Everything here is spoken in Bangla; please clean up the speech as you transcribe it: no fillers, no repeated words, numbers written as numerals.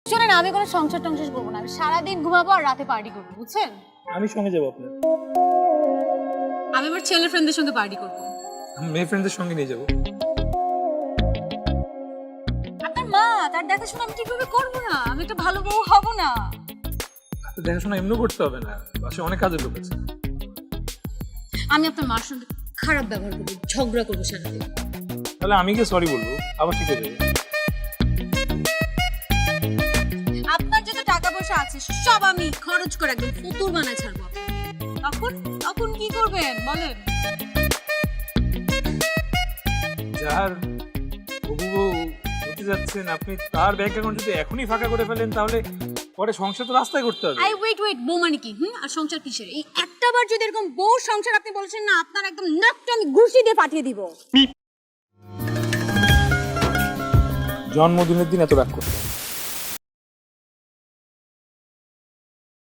শোনেন, আমি কোনো সংসার টংসার করবো না, আমি সারাদিন ঘুমাবো আর রাতে পার্টি করবো, বুঝছেন? আমি সঙ্গে যাবো আপনার। আমি আমার ছেলের ফ্রেন্ডদের সঙ্গে পার্টি করবো। আমি মেয়ে ফ্রেন্ডদের সঙ্গে নিয়ে যাবো। আপনার মা, তার দেখাশোনা আমি ঠিকভাবে করবো না, আমি একটা ভালো বউ হবো না। তো দেখাশোনা এমনি করতে হবে না, বাসায় অনেক কাজের লোক আছে। আমি আপনার মার সঙ্গে খারাপ ব্যবহার করবো, ঝগড়া করবো সারাদিন। তাহলে আমি গিয়ে সরি বলবো, আবার ঠিক হয়ে যাবে। আপনার যত টাকা পয়সা আছে সব আমি খরচ করে একদম ফুতুর বানায় ছাড়বো। তখন তখন কি করবেন বলেন? যার হবু বউ হতে যাচ্ছেন আপনি, তার ব্যাংক অ্যাকাউন্ট যদি এখনই ফাঁকা করে ফেলেন তাহলে পরে সংসার তো রাস্তায় করতে হবে। ওয়েট, বউ মানে কি? আর সংসার কিসের? এই একটা বার যদি এরকম বউ সংসার আপনি বলছেন না, আপনার একদম নাকটা আমি ঘুষি দিয়ে পাঠিয়ে দিব। জন্মদিনের দিন এত রাগ করতে